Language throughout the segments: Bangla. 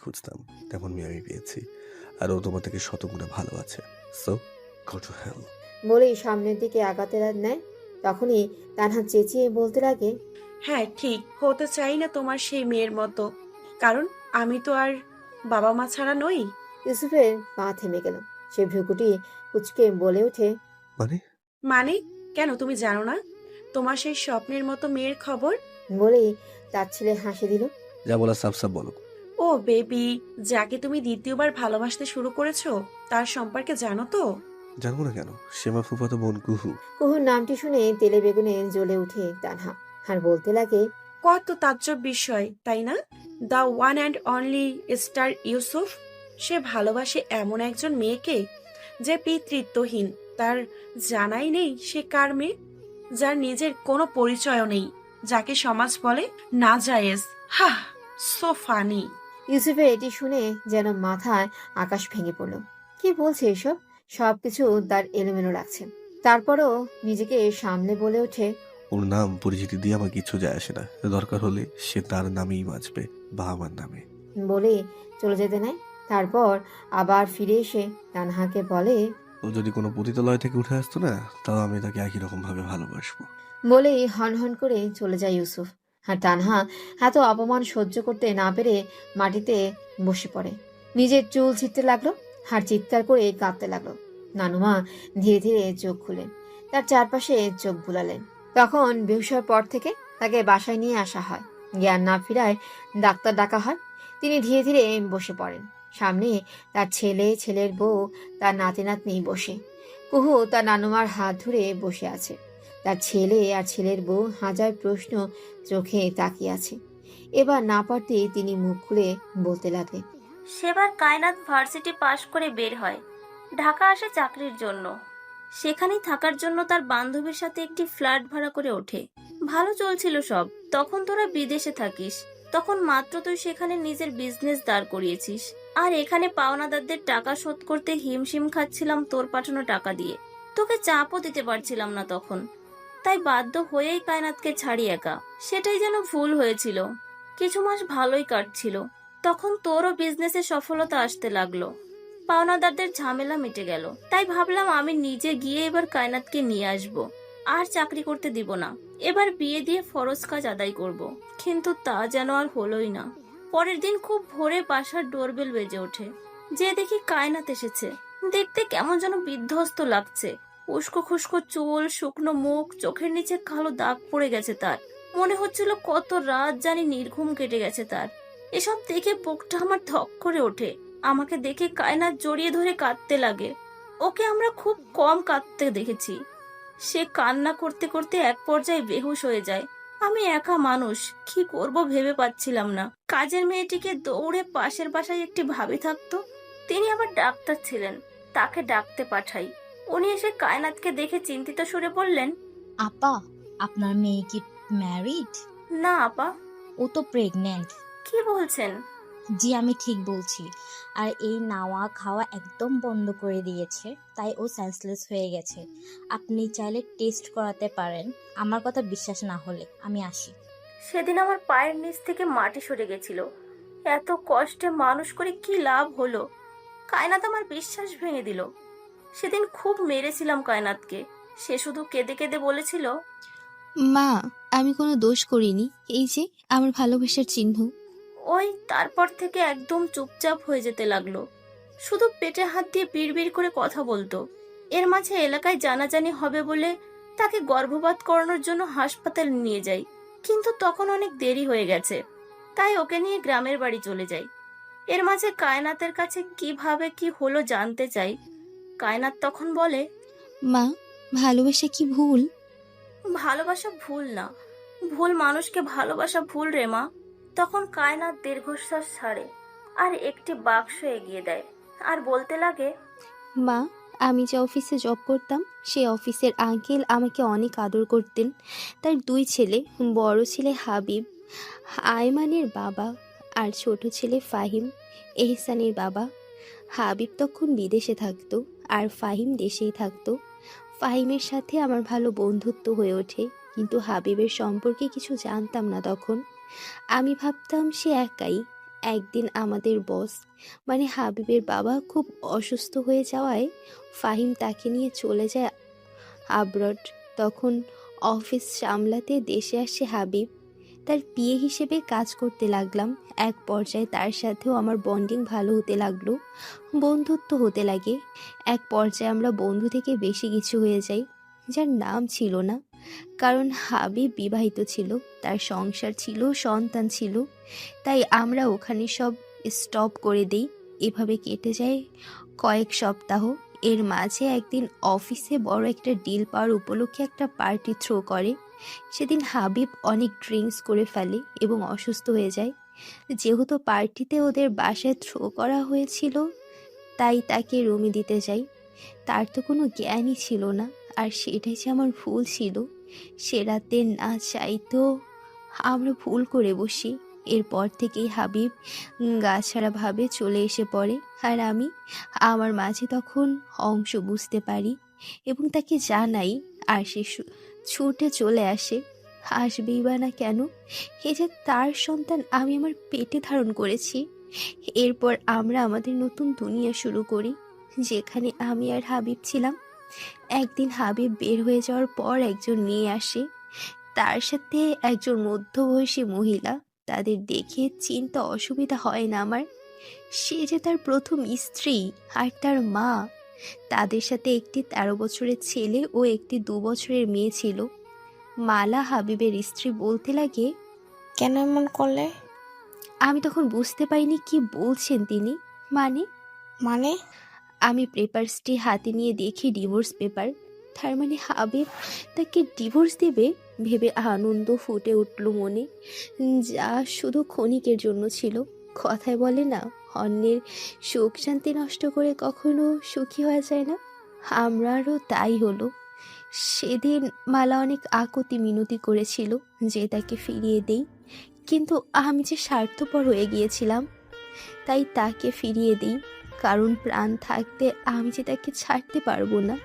খুঁজতাম তেমন মেয়ে আমি পেয়েছি, আর ও তোমার থেকে শতগুণে ভালো আছে। So go to hell. বলেই সামনের দিকে আগাতে নেয়। তখনই তানহা চেঁচিয়ে বলতে লাগে, হ্যাঁ ঠিক, হতে চাই না তোমার সেই মেয়ের মতো, কারণ আমি তো আর বাবা মা ছাড়া নই। ইউসুফের পা থেমে গেল। সে ভ্রুকুটি কুচকে বলে ওঠে, মানে? মানে? কেন তুমি জানো না তোমার সেই স্বপ্নের মতো মেয়ের খবর? বলেই তার ছেলে হাসি দিল। যা বলা সাফ সাফ বলো। ও বেবি, যাকে তুমি দ্বিতীয়বার ভালোবাসতে শুরু করেছো তার সম্পর্কে জানো তো? জানবো না কেন? শ্যামা ফুফাতো বোন কুহু। কুহুর নামটি শুনে তেলে বেগুনে জ্বলে উঠে তানহা, আর বলতে লাগে, কত তাজ্জব বিষয় তাই না? The one and only star Yusuf. সে ভালোবাসে এমন একজন মেয়েকে যে পিতৃত্বহীন, তার জানাই নেই সে কার মেয়ে, যার নিজের কোনো পরিচয়ও নেই, যাকে সমাজ বলে নাজায়েজ। হা, সো ফানি। ইউসুফের এটি শুনে যেন মাথায় আকাশ ভেঙে পড়ল। কি বলছে এসব? সবকিছু তার এলোমেলো লাগছে। তারপরও নিজেকে সামলে বলে ওঠে, ওর নাম পরিচিতি দিয়ে আমার কিছু যায় আসে না, দরকার হলে সে তার নামেই বাঁচবে বা আমার নামে। বলে চলে যেতে নেয়। তারপর আবার ফিরে এসে তানহাকে বলে, ও যদি কোনো পতিতালয় থেকে উঠে আসতো না, তাও আমি তাকে একই রকম ভাবে ভালোবাসবো। বলেই হনহন করে চলে যায় ইউসুফ। আর তানহা এত অপমান সহ্য করতে না পেরে মাটিতে বসে পড়ে। নিজের চুল ছিঁড়তে লাগলো, আর চিৎকার করে কাঁদতে লাগলো। নানুমা ধীরে ধীরে চোখ খুলেন, তার চারপাশে চোখ বুলালেন। তখন বেহুশ পর থেকে তাকে বাসায় নিয়ে আসা হয়। জ্ঞান না ফিরায় ডাক্তার ডাকা হয়। তিনি ধীরে ধীরে বসে পড়েন। সামনে তার ছেলে, ছেলের বউ, তার নাতি নাতনি বসে। কুহু তার নানুমার হাত ধরে বসে আছে। তার ছেলে আর ছেলের বউ হাজার প্রশ্ন চোখে তাকিয়ে আছে। এবার না পারতেই তিনি মুখ খুলে বলতে লাগলেন, সেবার কায়নাত ভার্সিটি পাশ করে বের হয়, ঢাকা আসে চাকরির জন্য। সেখানেই থাকার জন্য তার বান্ধবীর সাথে একটি ফ্ল্যাট ভাড়া করে ওঠে। ভালো চলছিল সব। তখন তোরা বিদেশে থাকিস, তখন মাত্র তুই সেখানে নিজের বিজনেস দাঁড় করিয়েছিস, আর এখানে পাওনাদারদের টাকা শোধ করতে হিমশিম খাচ্ছিলাম তোর পাঠানো টাকা দিয়ে। তোকে চাপও দিতে পারছিলাম না তখন, তাই বাধ্য হয়েই কায়নাতকে ছাড়ি একা। সেটাই যেন ভুল হয়েছিল। কিছু মাস ভালোই কাটছিল, তখন তোরও বিজনেসে সফলতা আসতে লাগলো, পাওনাদারদের ঝামেলা মিটে গেল। তাই ভাবলাম আমি নিজে গিয়ে এবার কায়নাতকে নিয়ে আসব, আর চাকরি করতে দিব না। এবার বিয়ে দিয়ে ফরজ কাজ আদায় করব। কিন্তু তা যেন আর হলোই না। পরের দিন খুব ভোরে বাসার ডোরবেল বেজে ওঠে। যে দেখি কায়নাত এসেছে। দেখতে কেমন যেন বিধ্বস্ত লাগছে। উস্কো খুস্কো চুল, শুকনো মুখ, চোখের নিচে কালো দাগ পড়ে গেছে তার। মনে হচ্ছিল কত রাত জানি নির্ঘুম কেটে গেছে তার। এসব দেখে বুকটা আমার ধক করে ওঠে। আমাকে দেখে কায়নাত জড়িয়ে ধরে কাঁদতে লাগে। ওকে আমরা খুব কম কাঁদতে দেখেছি। সে কান্না করতে করতে এক পর্যায়ে বেহুশ হয়ে যায়। আমি একা মানুষ, কি করব ভেবে পাচ্ছিলাম না। কাজের মেয়েটিকে দৌড়ে পাশের বাসায় একটি ভাবি থাকতো, তিনি আবার ডাক্তার ছিলেন, তাকে ডাকতে পাঠাই। উনি এসে কায়নাতকে দেখে চিন্তিত সুরে বললেন, আপা, আপনার মেয়ে কি ম্যারিড? না আপা। ও তো প্রেগন্যান্ট। কি বলছেন? জি, আমি ঠিক বলছি। আর এই নাওয়া খাওয়া একদম বন্ধ করে দিয়েছে, তাই ও সেন্সলেস হয়ে গেছে। আপনি চাইলে টেস্ট করাতে পারেন। আমার কথা বিশ্বাস না হলে আমি আসি। সেদিন আমার পায়ের নিচ থেকে মাটি সরে গেছিল। এত কষ্টে মানুষ করে কি লাভ হলো? কায়নাত আমার বিশ্বাস ভেঙে দিল। সেদিন খুব মেরেছিলাম কায়নাতকে। সে শুধু কেঁদে কেঁদে বলেছিল, মা, আমি কোনো দোষ করিনি, এই যে আমার ভালোবাসার চিহ্ন। ওই তারপর থেকে একদম চুপচাপ হয়ে যেতে লাগলো। শুধু পেটে হাত দিয়ে বিড়বিড় করে কথা বলতো। এর মাঝে এলাকায় জানাজানি হবে বলে তাকে গর্ভপাত করানোর জন্য হাসপাতালে নিয়ে যাই, কিন্তু তখন অনেক দেরি হয়ে গেছে। তাই ওকে নিয়ে গ্রামের বাড়ি চলে যাই। এর মাঝে কায়নাতের কাছে কিভাবে কি হলো জানতে চাই। কায়নাত তখন বলে, মা, ভালোবাসা কি ভুল? ভালোবাসা ভুল না, ভুল মানুষকে ভালোবাসা ভুল রে মা। তখন কায়নাত দীর্ঘশ্বাস ছাড়ে আর একটি বাক্স এগিয়ে দেয়, আর বলতে লাগে, মা, আমি যে অফিসে জব করতাম, সেই অফিসের আঙ্কেল আমাকে অনেক আদর করতেন। তার দুই ছেলে, বড় ছেলে হাবিব, আয়মানের বাবা, আর ছোট ছেলে ফাহিম, এহসানের বাবা। হাবিব তখন বিদেশে থাকতো, আর ফাহিম দেশেই থাকতো। ফাহিমের সাথে আমার ভালো বন্ধুত্ব হয়ে ওঠে, কিন্তু হাবিবের সম্পর্কে কিছু জানতাম না তখন। আমি ভাবতাম সে একাই, একদিন আমাদের বস মানে হাবিবের বাবা খুব অসুস্থ হয়ে যাওয়ায় ফাহিম তাকে নিয়ে চলে যায় আব্রড। তখন অফিস সামলাতে দেশে আসে হাবিব। তার পিএ হিসেবে কাজ করতে লাগলাম। এক পর্যায়ে তার সাথেও আমার বন্ডিং ভালো হতে লাগলো, বন্ধুত্ব হতে লাগে। এক পর্যায়ে আমরা বন্ধু থেকে বেশি কিছু হয়ে যাই, যার নাম ছিল না। কারণ হাবিব বিবাহিত ছিল, তার সংসার ছিল, সন্তান ছিল, তাই আমরা ওখানে সব স্টপ করে দেই। এভাবে কেটে যায় কয়েক সপ্তাহ। এর মাঝে একদিন অফিসে বড় একটা ডিল পাওয়ার উপলক্ষে একটা পার্টি থ্রো করে। সেদিন হাবিব অনেক ড্রিঙ্কস করে ফেলে এবং অসুস্থ হয়ে যায়। যেহেতু পার্টিতে ওদের বাসায় থ্রো করা হয়েছিল, তাই তাকে রুমে দিতে যাই। তার তো কোনো জ্ঞানই ছিল না, আর সেটাই যে আমার ভুল ছিল। সে রাতে না চাইতো আমরা ভুল করে বসি। এরপর থেকেই হাবিব গাছাড়াভাবে চলে এসে পড়ে, আর আমি আমার মাঝে তখন অংশ বুঝতে পারি এবং তাকে জানাই। আর সে ছুটে চলে আসে। আসবেই বা না কেন, এ যে তার সন্তান আমি আমার পেটে ধারণ করেছি। এরপর আমরা আমাদের নতুন দুনিয়া শুরু করি, যেখানে আমি আর হাবিব ছিলাম। একদিন হাবিব বের হয়ে যাওয়ার পর একজন মেয়ে আসে, তার সাথে একজন মধ্যবয়সী মহিলা। তাদের দেখে চিন্তা অসুবিধা হয় না আমার। সে যে তার প্রথম স্ত্রী আর তার মা। তাদের সাথে একটি 13 বছরের ছেলে ও একটি 2 বছরের মেয়ে ছিল। মালা হাবিবের স্ত্রী বলতে লাগে, কেন এমন করলে? আমি তখন বুঝতে পারিনি কি বলছেন তিনি। মানে মানে আমি পেপারসটি হাতে নিয়ে দেখি ডিভোর্স পেপার। তার মানে হাবিব তাকে ডিভোর্স দেবে ভেবে আনন্দ ফুটে উঠল মনে, যা শুধু ক্ষণিকের জন্য ছিল। কথায় বলে না, অন্যের সুখ শান্তি নষ্ট করে কখনো সুখী হওয়া যায় না। আমারও তাই হলো। সেদিন মালা অনেক আকুতি মিনতি করেছিল যে তাকে ফিরিয়ে দেই, কিন্তু আমি যে স্বার্থপর হয়ে গিয়েছিলাম, তাই তাকে ফিরিয়ে দিই। কারণ প্রাণ থাকতে আমি যে তাকে ছাড়তে পারবো না।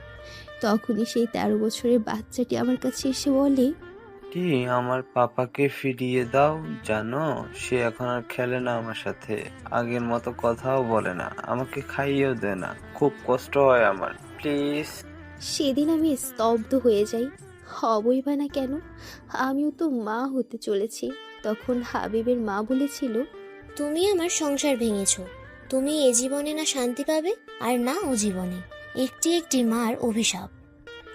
তখনই সেই 13 বছরের বাচ্চাটি আমার কাছে এসে বলে, কি আমার পাপাকে ফিরিয়ে দাও। জানো সে এখন আর খেলে না আমার সাথে, আগের মতো কথাও বলে না, আমাকে খাইয়েও দেয় না, খুব কষ্ট হয় আমার, প্লিজ। সেদিন আমি স্তব্ধ হয়ে যাই। হবই বা না কেন, আমিও তো মা হতে চলেছি। তখন হাবিবের মা বলেছিল, তুমি আমার সংসার ভেঙেছো। তুমি এ জীবনে না শান্তি পাবে আর না ও জীবনে। একটি একটি মার অভিশাপ।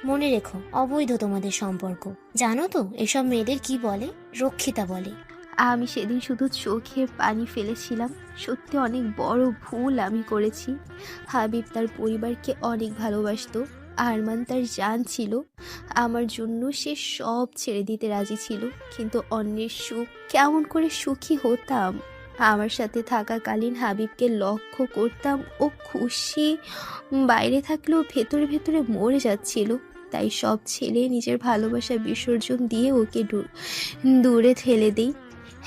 মনে রেখো, অবৈধ তোমাদের সম্পর্ক। জানো তো এসব মেয়েদের কি বলে? রক্ষিতা বলে। আমি সেদিন শুধু চোখে পানি ফেলেছিলাম। সত্যি অনেক বড় ভুল আমি করেছি। হাবিব তার পরিবারকে অনেক ভালোবাসতো। আরমান তার জান ছিল। আমার জন্য সে সব ছেড়ে দিতে রাজি ছিল, কিন্তু অন্যের সুখ কেমন করে সুখী হতাম। আমার সাথে থাকাকালীন হাবিবকে লক্ষ্য করতাম, ও খুশি বাইরে থাকলেও ভেতরে ভেতরে মরে যাচ্ছিল। তাই সব ছেলে নিজের ভালোবাসা বিসর্জন দিয়ে ওকে দূরে ঠেলে দিই,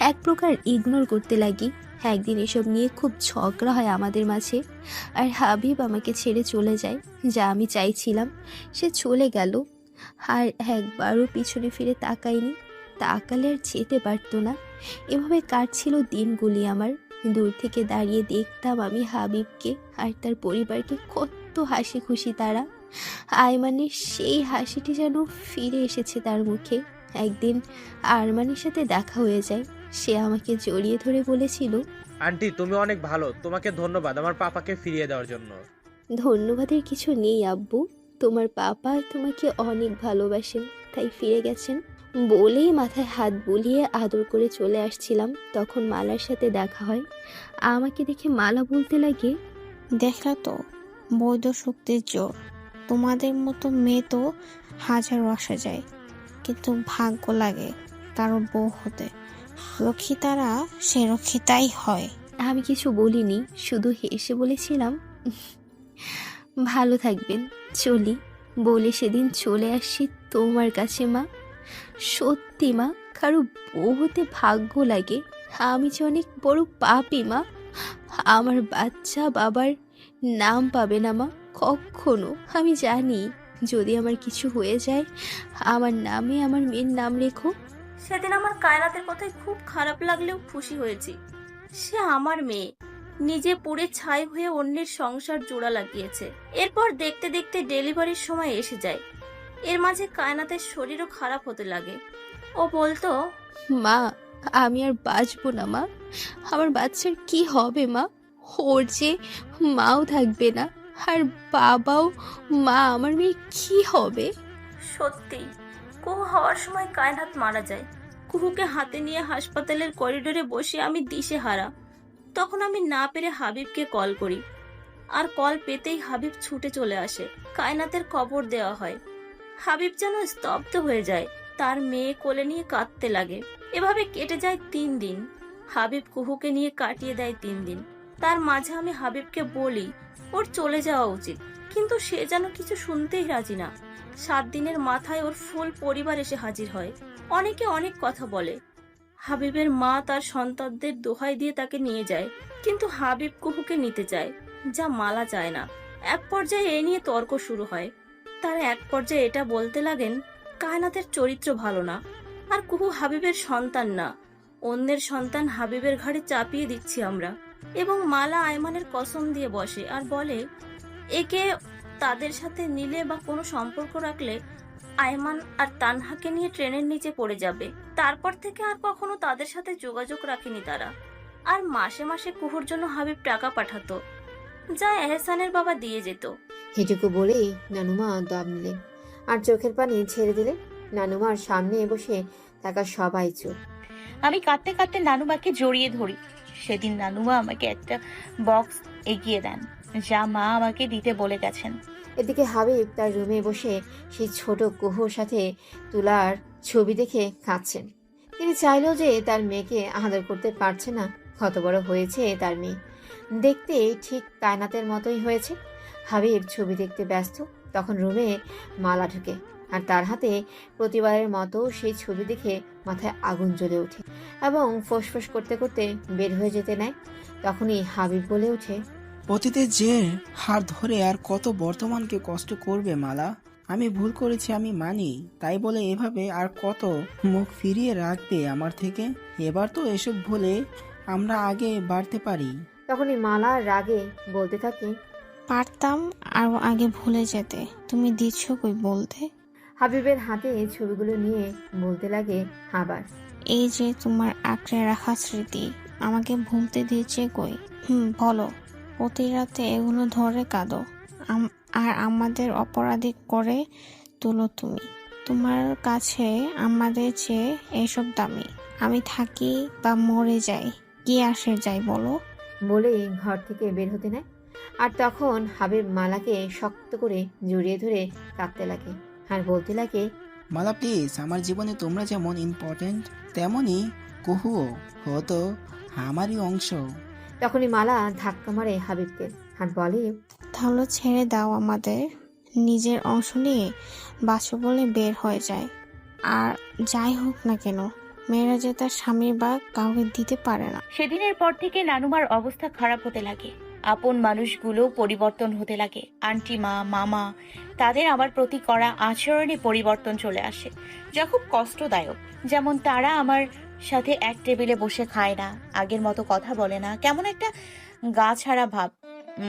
এক প্রকার ইগনোর করতে লাগি। একদিন এসব নিয়ে খুব ঝগড়া হয় আমাদের মাঝে, আর হাবিব আমাকে ছেড়ে চলে যায়। যা আমি চাইছিলাম, সে চলে গেল, আর একবারও পিছনে ফিরে তাকায়নি। তাকালে আর যেতে পারতো না। এভাবে কাটছিল দিনগুলি আমার। দূর থেকে দাঁড়িয়ে দেখতাম আমি হাবিবকে আর তার পরিবারকে, কত হাসি খুশি তারা। আয়মানের সেই হাসিটি যেন ফিরে এসেছে তার মুখে। একদিন আরমানের সাথে দেখা হয়ে যায়। সে আমাকে জড়িয়ে ধরে বলেছিল, আন্টি তুমি অনেক ভালো, তোমাকে ধন্যবাদ আমার পাপাকে ফিরিয়ে দেওয়ার জন্য। ধন্যবাদের কিছু নেই আব্বু, তোমার পাপা তোমাকে অনেক ভালোবাসেন, তাই ফিরে গেছেন। বলেই মাথায় হাত বুলিয়ে আদর করে চলে আসছিলাম, তখন মালার সাথে দেখা হয়। আমাকে দেখে মালা বলতে লাগে, দেখলা তো, বৈধ শক্তির জোর। তোমাদের মতো মেয়ে তো হাজারো আসা যায়, কিন্তু ভাগ্য লাগে কারো বউ হতে। রক্ষিতারা সে রক্ষিতাই হয়। আমি কিছু বলিনি, শুধু হেসে বলেছিলাম, ভালো থাকবেন, চলি। বলে সেদিন চলে আসি তোমার কাছে মা। সত্যি মা, কারো বউ হতে ভাগ্য লাগে। আমি যে অনেক বড় পাপী মা। আমার বাচ্চা বাবার নাম পাবে না মা, কখনো। আমি জানি যদি আমার কিছু হয়ে যায়, আমার নামে আমার মেয়ের নাম রেখো। সেদিন আমার কায়নাতের কথায় খুব খারাপ লাগলেও খুশি হয়েছি। সে আমার মেয়ে, নিজে পুড়ে ছাই হয়ে অন্যের সংসার জোড়া লাগিয়েছে। এরপর দেখতে দেখতে ডেলিভারির সময় এসে যায়। এর মাঝে কায়নাতের শরীরও খারাপ হতে লাগে। ও বলতো, মা, আমি আর বাঁচবো না মা। আমার বাচ্চার কি হবে মা? ওর যে মাও থাকবে না, আর বাবাও। মা, আমার মেয়ের কি হবে? সত্যি কুহু হওয়ার সময় কায়নাত মারা যায়। কুহুকে হাতে নিয়ে হাসপাতালের করিডোরে বসে আমি দিশেহারা। তখন আমি না পেরে হাবিবকে কল করি, আর কল পেতেই হাবিব ছুটে চলে আসে। কায়নাতের কবর দেওয়া হয়। হাবিব যেন স্তব্ধ হয়ে যায়, তার মেয়ে কোলে নিয়ে কাঁদতে লাগে। এভাবে কেটে যায় 3 দিন। হাবিব কুহুকে নিয়ে কাটিয়ে দেয় 3 দিন। তার মাঝে আমি হাবিবকে বলি ওর চলে যাওয়া উচিত, কিন্তু সে যেন কিছু শুনতেই রাজি না। 7 দিনের মাথায় ওর ফুল পরিবার এসে হাজির হয়। অনেকে অনেক কথা বলে। হাবিবের মা তার সন্তানদের দোহাই দিয়ে তাকে নিয়ে যায়, কিন্তু হাবিব কুহুকে নিতে চায়, যা মালা চায় না। এক পর্যায়ে এ নিয়ে তর্ক শুরু হয়। তারা এক পর্যায়ে এটা বলতে লাগেন কায়নাতের চরিত্র ভালো না, আর কুহু হাবিবের সন্তান না, অন্যের সন্তান হাবিবের ঘাড়ে চাপিয়ে দিচ্ছি আমরা। এবং মালা আয়মানের কসম দিয়ে বসে আর বলে একে তাদের সাথে নিলে বা কোনো সম্পর্ক রাখলে আয়মান আর তানহাকে নিয়ে ট্রেনের নিচে পড়ে যাবে। তারপর থেকে আর কখনো তাদের সাথে যোগাযোগ রাখেনি তারা। আর মাসে মাসে কুহুর জন্য হাবিব টাকা পাঠাতো, যা এহসানের বাবা দিয়ে যেত। এটুকু বলেই নানুমা দম নিলেন আর চোখের পানি ছেড়ে দিলেন। নানুমার সামনে বসে থাকা সবাই চুপ। আমি কাঁদতে কাঁদতে নানুমাকে জড়িয়ে ধরি। সেদিন নানুমা আমাকে একটা বক্স এগিয়ে দেন, যা মা আমাকে দিতে বলে গেছেন। এদিকে হাবিব তার রুমে বসে সেই ছোট কুহুর সাথে তুলার ছবি দেখে কাঁদছেন। তিনি চাইলেও যে তার মেয়েকে আদর করতে পারছে না। কত বড় হয়েছে তার মেয়ে, দেখতে ঠিক কায়নাতের মতোই হয়েছে। হাবিব ছবি দেখতে ব্যস্ত, তখন রুমে মালা ঢুকে আর তার হাতে প্রতিবারের মতো সেই ছবি দেখে মাথায় আগুন জ্বলে ওঠে এবং ফোঁস করতে করতে বের হয়ে যেতে নেয়। তখনই হাবিব বলে ওঠে, অতীতের যে হার ধরে আর কত বর্তমানকে কষ্ট করবে মালা? আমি ভুল করেছি, আমি মানি। তাই বলে এভাবে আর কত মুখ ফিরিয়ে রাখবে আমার থেকে? এবার তো এসব ভুলে আমরা আগে বাড়তে পারি। তখনই মালা রাগে বলতে থাকে, পারতাম আরো আগে ভুলে যেতে, তুমি দিচ্ছ কই বলতে? হাবিবের হাতে ছবিগুলো নিয়ে বলতে লাগে আবার, এই যে তোমার আঁকড়ে রাখা স্মৃতি, আমাকে ভুলতে দিয়েছে কই? বলো, প্রতি রাতে এগুলো ধরে কাঁদো আর আমাদের অপরাধী করে তুলো তুমি। তোমার কাছে আমাদের চেয়ে এসব দামি। আমি থাকি বা মরে যাই, কি আসে যাই বলো? বলেই ঘর থেকে বের হতে নেয়। আর তখন হাবিব মালাকে শক্ত করে জড়িয়ে ধরে কাঁদতে লাগে আর বলতে লাগে, মালা প্লিজ, আমার জীবনে তোমরা যেমন ইম্পর্টেন্ট তেমনই কুহুও হতো আমারই অংশ। তখনই মালা ধাক্কা মারে হাবিবকে আর বলে, তাহলে ছেড়ে দাও আমাদের, নিজের অংশ নিয়ে বাঁচো বলে বের হয়ে যায়। আর যাই হোক না কেন, মেয়েরা যে তার স্বামীর বা কাউকে দিতে পারে না। সেদিনের পর থেকে নানুমার অবস্থা খারাপ হতে লাগে। আপন মানুষগুলো পরিবর্তন হতে লাগে। আন্টি মা, মামা, তাদের আমার প্রতি করা আচরণে পরিবর্তন চলে আসে, যা খুব কষ্টদায়ক। যেমন তারা আমার সাথে এক টেবিলে বসে খায় না, আগের মতো কথা বলে না, কেমন একটা গা ছাড়া ভাব।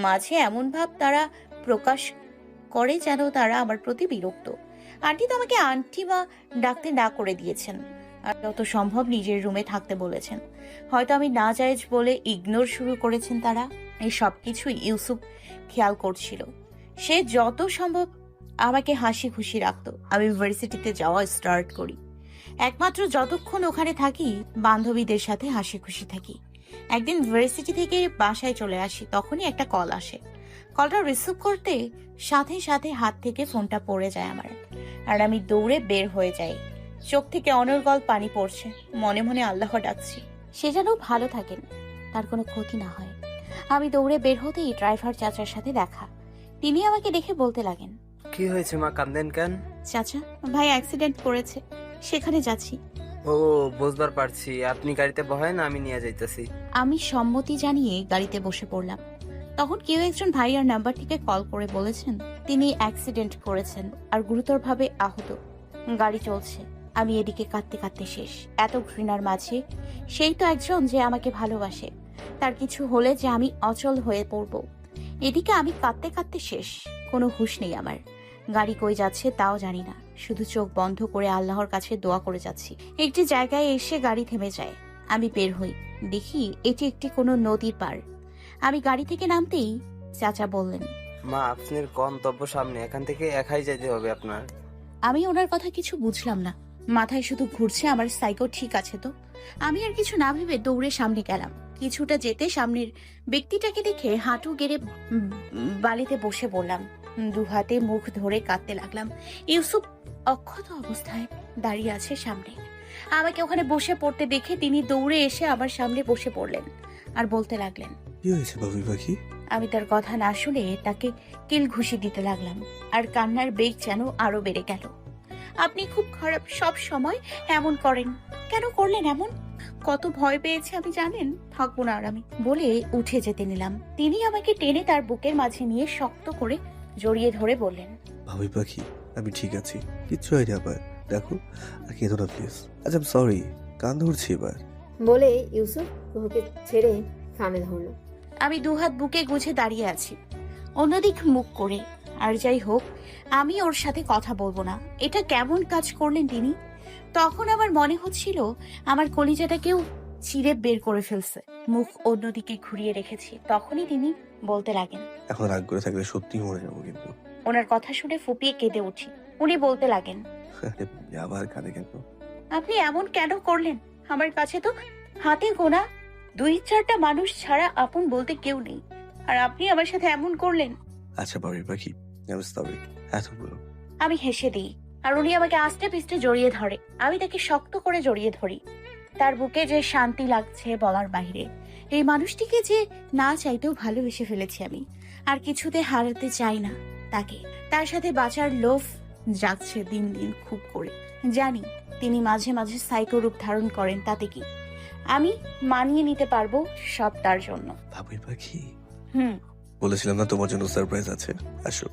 মাঝে এমন ভাব তারা প্রকাশ করে যেন তারা আমার প্রতি বিরক্ত। আন্টি তো আমাকে আন্টি মা ডাকতে না করে দিয়েছেন, আর যত সম্ভব নিজের রুমে থাকতে বলেছেন। হয়তো আমি না জায়েজ বলে ইগনোর শুরু করেছেন তারা। এই সব কিছুই ইউসুফ খেয়াল করছিল। সে যত সম্ভব আমাকে হাসি খুশি রাখতো। আমি ইউনিভার্সিটিতে যাওয়া স্টার্ট করি। একমাত্র যতক্ষণ ওখানে থাকি বান্ধবীদের সাথে হাসি খুশি থাকি। একদিন ইউনিভার্সিটি থেকে বাসায় চলে আসি, তখনই একটা কল আসে। কলটা রিসিভ করতে সাথে সাথে হাত থেকে ফোনটা পড়ে যায় আমার, আর আমি দৌড়ে বের হয়ে যাই। চোখ থেকে অনর্গল পানি পড়ছে, মনে মনে আল্লাহ ডাকছি সে যেন ভালো থাকেন, তার কোনো ক্ষতি না হয়। আমি দৌড়ে বের হতেই ড্রাইভার চাচার সাথে দেখা। তিনি আমাকে দেখে বলতে লাগেন, কি হয়েছে মা, কান্দেন কেন? চাচা, ভাই অ্যাক্সিডেন্ট করেছে, সেখানে যাচ্ছি। ও বুঝবার পারছি, আপনি গাড়িতে বহেন, আমি নিয়ে যাইতেছি। আমি সম্মতি জানিয়ে গাড়িতে বসে পড়লাম। তখন কেউ একজন ভাইয়ার নাম্বার থেকে কল করে বলেছেন তিনি অ্যাক্সিডেন্ট করেছেন আর গুরুতরভাবে আহত। গাড়ি চলছে, আমি এদিকে কাঁদতে কাঁদতে শেষ। এত ঘৃণার মাঝে সেই তো একজন যে আমাকে ভালোবাসে, তার কিছু হলে যে আমি অচল হয়ে পড়ব। এদিকে আমি কাঁদতে কাঁদতে শেষ, কোনো হুঁশ নেই আমার। গাড়ি কই যাচ্ছে তাও জানি না, শুধু চোখ বন্ধ করে আল্লাহর কাছে দোয়া করে যাচ্ছি। একটি জায়গায় এসে গাড়ি থেমে যায়, আমি বের হই, দেখি এটি একটি কোনো নদীর পার। আমি গাড়ি থেকে নামতেই চাচা বললেন, মা, আপনার গন্তব্য সামনে, এখান থেকে একাই যেতে হবে আপনার। আমি ওনার কথা কিছু বুঝলাম না, মাথায় শুধু ঘুরছে আমার সাইকো ঠিক আছে তো। আমি আর কিছু না ভেবে দৌড়ে সামনে গেলাম। কিছুটা যেতে সামনের ব্যক্তিটাকে দেখে হাঁটু গেড়ে বালিতে বসে পড়লাম। দু হাতে মুখ ধরে কাঁদতে লাগলাম। ইউসুফ অক্ষত অবস্থায় দাঁড়িয়ে আছে সামনে। আমাকে ওখানে বসে পড়তে দেখে তিনি দৌড়ে এসে আমার সামনে বসে পড়লেন আর বলতে লাগলেন, কি হয়েছে বাবুই পাখি? আমি তার কথা না শুনে তাকে কিল ঘুষি দিতে লাগলাম, আর কান্নার বেগ যেন আরো বেড়ে গেল। আপনি খুব খারাপ, সব সময় এমন করেন, কেন করলেন এমন? কত ভয় পেয়েছে আমি জানেন, থাকবো না আর আমি, বলে উঠে যেতে নিলাম। তিনি আমাকে টেনে তার বুকের মাঝে নিয়ে শক্ত করে জড়িয়ে ধরে বললেন, বাবুই পাখি, আমি ঠিক আছি, কিচ্ছু হয়নি আমার। দেখো, আর কেঁদো না প্লিজ। আচ্ছা, সরি, কান ধরছি এবার। বলে ইউসুফ কুহুকে ছেড়ে কানে ধরল। আমি দুহাত বুকে গুজে দাঁড়িয়ে আছি, অন্যদিক মুখ করে। আর যাই হোক, আমি ওর সাথে কথা বলবো না। এটা কেমন কাজ করলেন তিনি? তখন আমার মনে হচ্ছিল আমার কলিজাটাকেও চিরে বের করে ফেলছে। মুখ অন্যদিকে ঘুরিয়ে রেখেছি। তখনই তিনি বলতে লাগেন, এখন রাগ করে থাকলে সত্যি মরে যাবো কিন্তু। ওনার কথা শুনে ফুপিয়ে কেঁদে উঠি। উনি বলতে লাগেন, আবার কাঁদে কেন? আপনি এমন কেন করলেন? আমার কাছে তো হাতে গোনা 2-4টা মানুষ ছাড়া আপন বলতে কেউ নেই, আর আপনি আমার সাথে এমন করলেন। আচ্ছা বাবুই পাখি, আমি সরি, এতগুলো। আমি হেসে দিই, আর উনি আমাকে আস্তে পিস্তে জড়িয়ে ধরে। আমি তাকে শক্ত করে জড়িয়ে ধরি। তার বুকে যে শান্তি লাগছে বলার বাইরে। এই মানুষটিকে যে না চাইতেও ভালোবেসে ফেলেছি আমি, আর কিছুতে হারাতে চাই না তাকে। তার সাথে বাঁচার লোভ জাগছে দিন দিন খুব করে। জানি তিনি মাঝে মাঝে সাইকো রূপ ধারণ করেন, তাতে কি, আমি মানিয়ে নিতে পারবো সব তার জন্য। বাবুই পাখি, হুম, বলেছিলাম না তোমার জন্য সারপ্রাইজ আছে, আসো।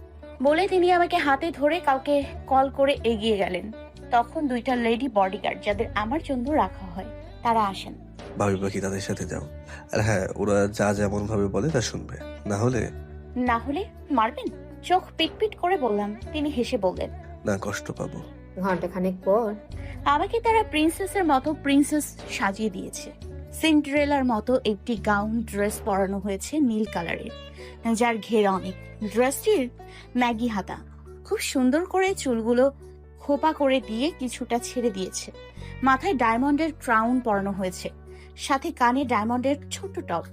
বলে তিনি আমাকে হাতে ধরে কাউকে কল করে এগিয়ে গেলেন। তখন 2টা লেডি বডিগার্ড, যাদের আমার জন্য রাখা হয়, তারা আসেন। বাবুই পাখি, তাদের সাথে যাও। আর হ্যাঁ, ওরা যা যেমন ভাবে বলে তা শুনবে, না হলে মারবেন? চোখ পিটপিট করে বললাম। তিনি হেসে বললেন, না, কষ্ট পাবো। ঘন্টাখানেক পর আমাকে তারা প্রিন্সেসের মতো প্রিন্সেস সাজিয়ে দিয়েছে। সিন্ড্রেলার মতো একটি গাউন ড্রেস পরানো হয়েছে নীল কালারের, যার ঘের অনেক। ড্রেসটির ম্যাগি হাতা, খুব সুন্দর করে চুলগুলো খোপা করে দিয়ে কিছুটা ছেড়ে দিয়েছে। মাথায় ডায়মন্ডের ক্রাউন পরানো হয়েছে, সাথে কানে ডায়মন্ডের ছোট টপ,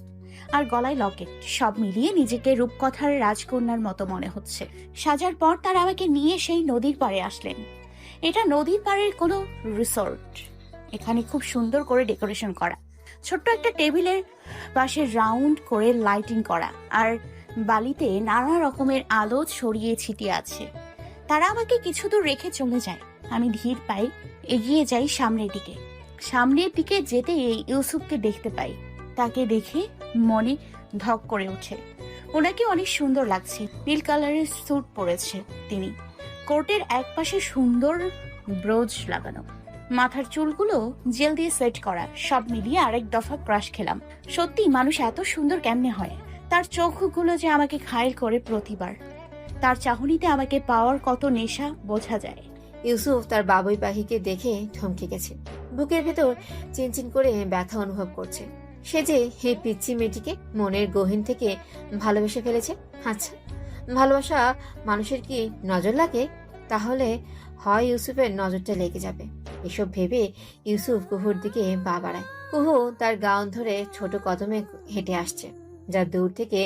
আর গলায় লকেট। সব মিলিয়ে নিজেকে রূপকথার রাজকন্যার মতো মনে হচ্ছে। সাজার পর তারা আমাকে নিয়ে সেই নদীর পাড়ে আসলেন। এটা নদীর পাড়ের কোনো রিসোর্ট। এখানে খুব সুন্দর করে ডেকোরেশন করা, ছোট্ট একটা টেবিলের পাশে রাউন্ড করে লাইটিং করা, আর বালিতে নানা রকমের আলো ছড়িয়ে ছিটিয়ে আছে। তারা আমাকে কিছু দূর রেখে চলে যায়। আমি ধীর পায়ে এগিয়ে যাই সামনের দিকে। সামনের দিকে যেতে ইউসুফকে দেখতে পাই। তাকে দেখে মনে ধক করে ওঠে। ওনাকে অনেক সুন্দর লাগছে। নীল কালারের স্যুট পরেছে তিনি, কোটের একপাশে সুন্দর ব্রোচ লাগানো, মাথার চুলগুলো জেল দিয়ে সেট করা। সব মিলিয়ে আরেক দফা ক্রাশ খেলাম। সত্যি মানুষ এত সুন্দর কেমনে হয়? তার চোখগুলো যে আমাকে ঘায়েল করে প্রতিবার। তার চাহনিতে আমাকে পাওয়ার কত নেশা বোঝা যায়। ইউসুফ তার বাবুই পাখিকে দেখে থমকে গেছে। বুকের ভেতর চিনচিন করে ব্যথা অনুভব করছে। সে যে এই পিচ্ছি মেয়েটিকে মনের গহীন থেকে ভালোবেসে ফেলেছে। আচ্ছা, ভালোবাসা মানুষের কি নজর লাগে? তাহলে হয় ইউসুফের নজরটা লেগে যাবে। এসব ভেবে ইউসুফ কুহুর দিকে পা বাড়ায়। কুহু তার গাউন ধরে ছোট কদমে হেঁটে আসছে, যা দূর থেকে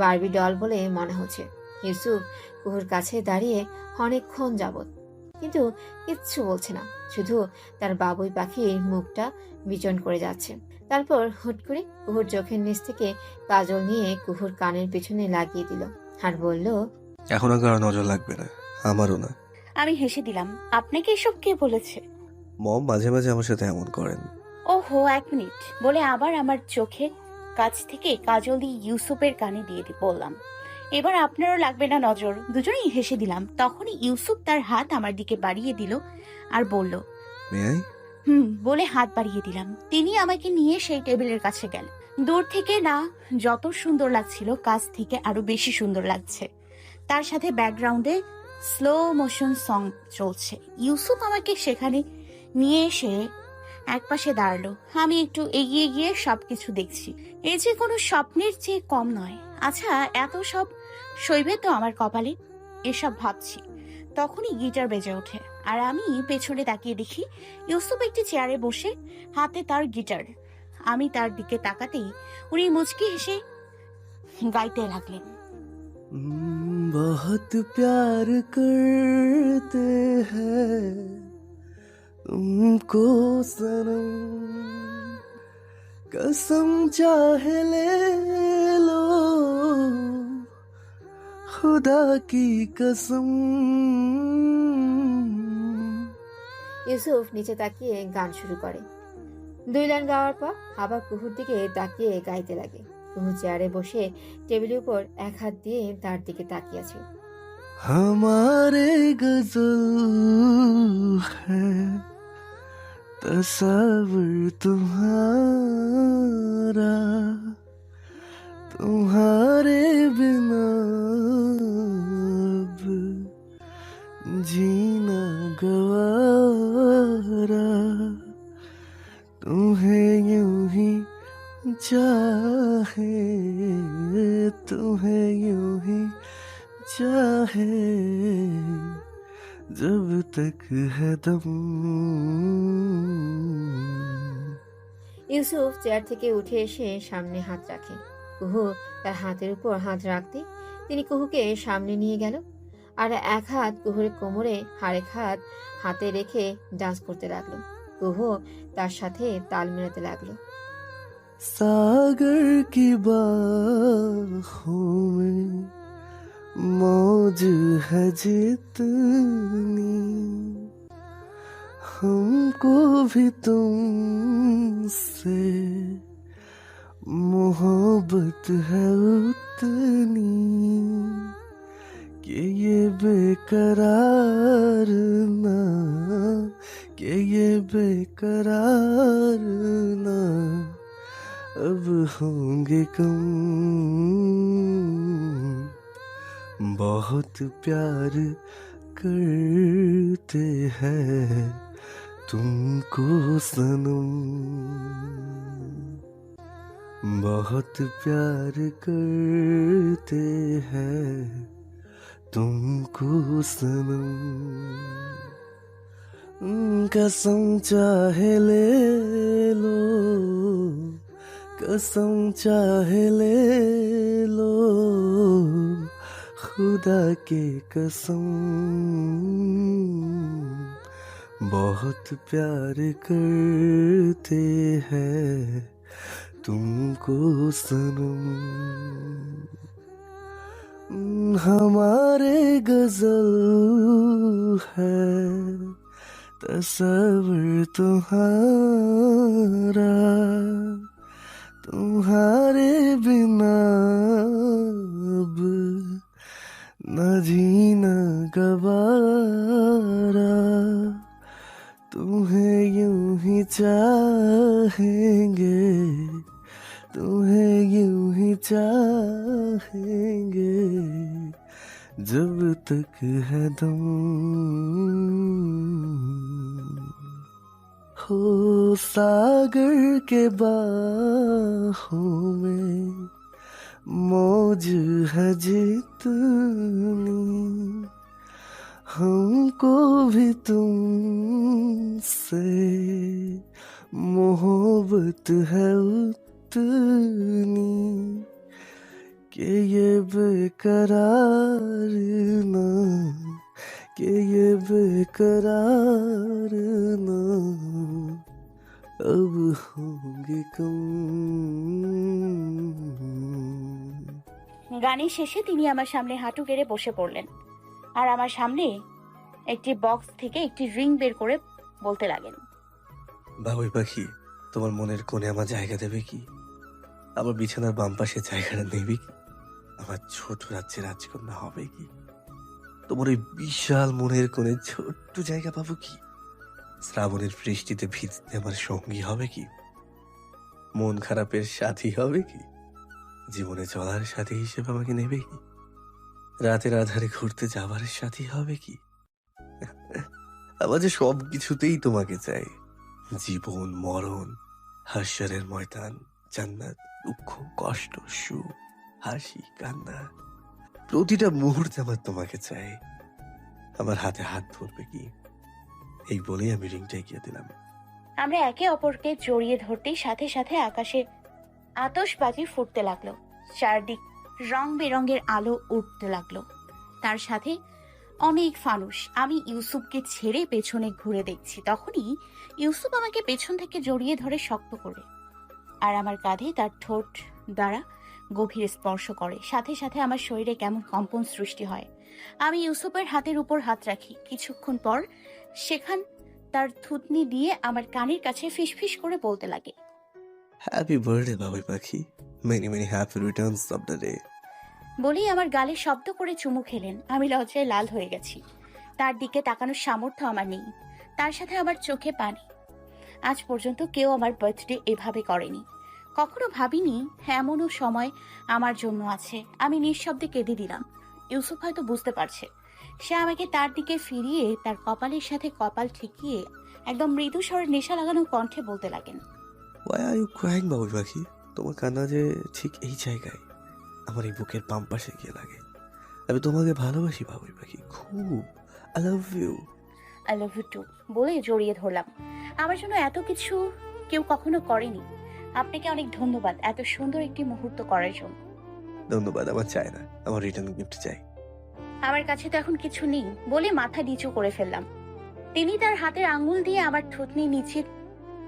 বারবি ডল বলে মনে হচ্ছে। ইউসুফ কুহুর কাছে দাঁড়িয়ে অনেকক্ষণ যাবত, কিন্তু কিচ্ছু বলছে না, শুধু তার বাবুই পাখির মুখটা বিচন করে যাচ্ছে। তারপর হুট করে কুহুর চোখের নিচ থেকে কাজল নিয়ে কুহুর কানের পেছনে লাগিয়ে দিল আর বলল, এখন আর কারো নজর লাগবে না, আমারও না। আমি হেসে দিলাম। আপনাকে এসব কে বলেছে? মম মাঝে মাঝে আমার সাথে এমন করেন। ওহো, 1 মিনিট বলে আবার আমার চোখে কাছ থেকে কাজল দিয়ে ইউসুফের কানে দিয়ে বললাম, এবার আপনারও লাগবে না নজর। দুজনেই হেসে দিলাম। তখনই ইউসুফ তার হাত আমার দিকে বাড়িয়ে দিল আর বলল, মে আই? বলে হাত বাড়িয়ে দিলাম। তিনি আমাকে নিয়ে সেই টেবিলের কাছে গেল। দূর থেকে না যত সুন্দর লাগছিল, কাছ থেকে আরো বেশি সুন্দর লাগছে। তার সাথে ব্যাকগ্রাউন্ডে স্লো মোশন সং চলছে। ইউসুফ আমাকে সেখানে নিয়ে এসে একপাশে দাঁড়ালো। আমি একটু এগিয়ে গিয়ে সবকিছু দেখছি। এই যে কোনো স্বপ্নের চেয়ে কম নয়। আচ্ছা, এত সব সইবে তো আমার কপালে, এসব ভাবছি। তখনই গিটার বেজে ওঠে, আর আমি পেছনে তাকিয়ে দেখি ইউসুফ একটি চেয়ারে বসে, হাতে তার গিটার। আমি তার দিকে তাকাতেই উনি মুচকি হেসে গাইতে লাগলেন। बहुत प्यार करते हैं तुमको सनम, कसम चाहे ले लो खुदा की कसम। ইউসুফ নিচে তাকিয়ে গান শুরু করে। 2 লাইন গাওয়ার পর আবার কুহুর দিকে তাকিয়ে গাইতে লাগে। কুহু চেয়ারে বসে টেবিলের উপর এক হাত দিয়ে তার দিকে তাকিয়ে আছে। हमारे गजल है तस्वीर तुम्हारा, तुम्हारे बिना अब जीना गवारा, तुम्हें यूं ही चाहे, तुम्हें यूं ही चाहे जब तक है दम। ইউসুফ চেয়ার থেকে উঠে এসে সামনে হাত রাখে। কুহু তার হাতের উপর হাত রাখতে তিনি কুহুকে সামনে নিয়ে গেল, আর এক হাত কুহুর কোমরে আর এক হাত হাতে রেখে ডান্স করতে লাগলো। কুহু তার সাথে তাল মেলাতে লাগলো। सागर की बाहों में मौज है जितनी, हमको भी तुमसे मोहब्बत है उतनी, कि ये बेकरार ना, कि ये बेकरार ना अब होंगे कम। बहुत प्यार करते हैं तुमको सनम, बहुत प्यार करते हैं तुमको सनम, कसम चाहे ले लो, कसम चाहे ले लो खुदा के कसम, बहुत प्यार करते हैं तुमको सनम, हमारे गजल है तस्वीर तुम्हारा, तुम्हारे बिना अब न जीना गवारा, तुम्हें यूं ही चाहेंगे, तुम्हें यूं ही चाहेंगे जब तक है दम। हो सागर के बाहों में मौज है जितनी, हमको भी तुमसे मोहब्बत है उतनी, कि ये बेकरार ना, कि ये बेकरार ना अब होंगे कम। গানের শেষে তিনি আমার সামনে হাঁটু গেড়ে বসে পড়লেন, আর আমার সামনে একটি বক্স থেকে একটি রিং বের করে বলতে লাগেন, বাবুই পাখি, তোমার মনের কোণে আমার জায়গা দেবে কি? আমার বিছানার বাম পাশে জায়গাটা নেবে কি? আমার ছোট রাজ্যের রাজকন্যা হবে কি? তোমার ওই বিশাল মনের কোণে ছোট্ট জায়গা পাবো কি? শ্রাবণের বৃষ্টিতে ভিজতে আমার সঙ্গী হবে কি? মন খারাপের সাথী হবে কি? জীবনে চলার সাথী হিসেবে আমাকে নেবে কি? রাতের আধারে ঘুরতে যাবার সাথী হবে কি? আমার যে সব কিছুতেই তোমাকে চাই। জীবন, মরণ, হাস্যরের ময়দান, জান্নাত, দুঃখ, কষ্ট, সুখ, হাসি, কান্না, প্রতিটা মুহূর্তে আমার তোমাকে চাই। আমার হাতে হাত ধরবে কি? এই বলেই আমি রিংটা এগিয়ে দিলাম। আমরা একে অপরকে জড়িয়ে ধরতেই সাথে সাথে আকাশে আতশবাজি ফুটতে লাগলো। চারদিক রং বেরঙের আলো উঠতে লাগলো, তার সাথে অনেক ফানুস। আমি ইউসুফকে ছেড়ে পেছনে ঘুরে দেখছি, তখনই ইউসুফ আমাকে পেছন থেকে জড়িয়ে ধরে শক্ত করে আর আমার কাঁধে তার ঠোঁট দ্বারা গভীর স্পর্শ করে। সাথে সাথে আমার শরীরে কেমন কম্পন সৃষ্টি হয়। আমি ইউসুফের হাতের উপর হাত রাখি। কিছুক্ষণ পর সেখান তার থুতনি দিয়ে আমার কানের কাছে ফিসফিস করে বলতে লাগে, হ্যাপি বার্থডে বাবুই পাখি, many many happy Returns of the day. বলেই আমার গালে শব্দ করে চুমু খেলেন। আমি লজ্জায় লাল হয়ে গেছি। তার দিকে তাকানোর সামর্থ্য আমার নেই, তার সাথে আমার চোখে পানি। আজ পর্যন্ত কেউ আমার বার্থডে এভাবে করেনি। কখনো ভাবিনি এমনও সময় আমার জন্য আছে। আমি নিঃশব্দে কেঁদে দিলাম। ইউসুফ হয়তো বুঝতে পারছে। সে আমাকে তার দিকে ফিরিয়ে তার কপালের সাথে কপাল ঠেকিয়ে একদম মৃদু স্বরে নেশা লাগানো কণ্ঠে বলতে লাগেন, Why are you crying বাবুই পাখি? তোমার কান্না যে ঠিক এই জায়গায় আমার এই বুকের বাম পাশে গিয়ে লাগে। আমি তোমাকে ভালোবাসি বাবুই পাখি, খুব। I love you. I love you too বলে জড়িয়ে ধরলাম। আমার জন্য এত কিছু কেউ কখনো করেনি। আপনাকে অনেক ধন্যবাদ এত সুন্দর একটি মুহূর্ত করার জন্য। ধন্যবাদ আমার চাই না, আমার রিটার্ন গিফট চাই। আমার কাছে তো এখন কিছু নেই বলে মাথা নিচু করে ফেললাম। তিনি তার হাতের আঙ্গুল দিয়ে আমার থুতনি নিচে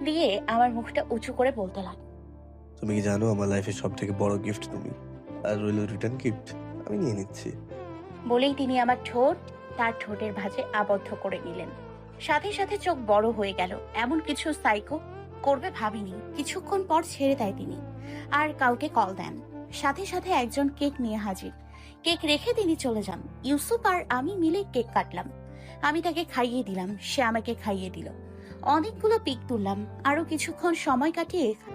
দিয়ে আমার মুখটা উঁচু করে বলতে লাগলেন, তুমি কি জানো আমার লাইফের সব থেকে বড় গিফট তুমি, আর রইল রিটার্ন গিফট আমি নিয়ে নিচ্ছি। বলেই তিনি আমার ঠোঁট তার ঠোঁটের ভাঁজে আবদ্ধ করে নিলেন। সাথে সাথে চোখ বড় হয়ে গেল। এমন কিছু সাইকো করবে ভাবিনি। কিছুক্ষণ পর ছেড়ে দেয় তিনি আর কাউকে কল দেন। সাথে সাথে একজন কেক নিয়ে হাজির। কেক রেখে তিনি চলে যান। ইউসুফ আর আমি মিলে কেক কাটলাম। আমি তাকে খাইয়ে দিলাম, সে আমাকে খাইয়ে দিল। অনেকগুলো পিক তুললাম। আরো কিছুক্ষণ সময় কাটিয়ে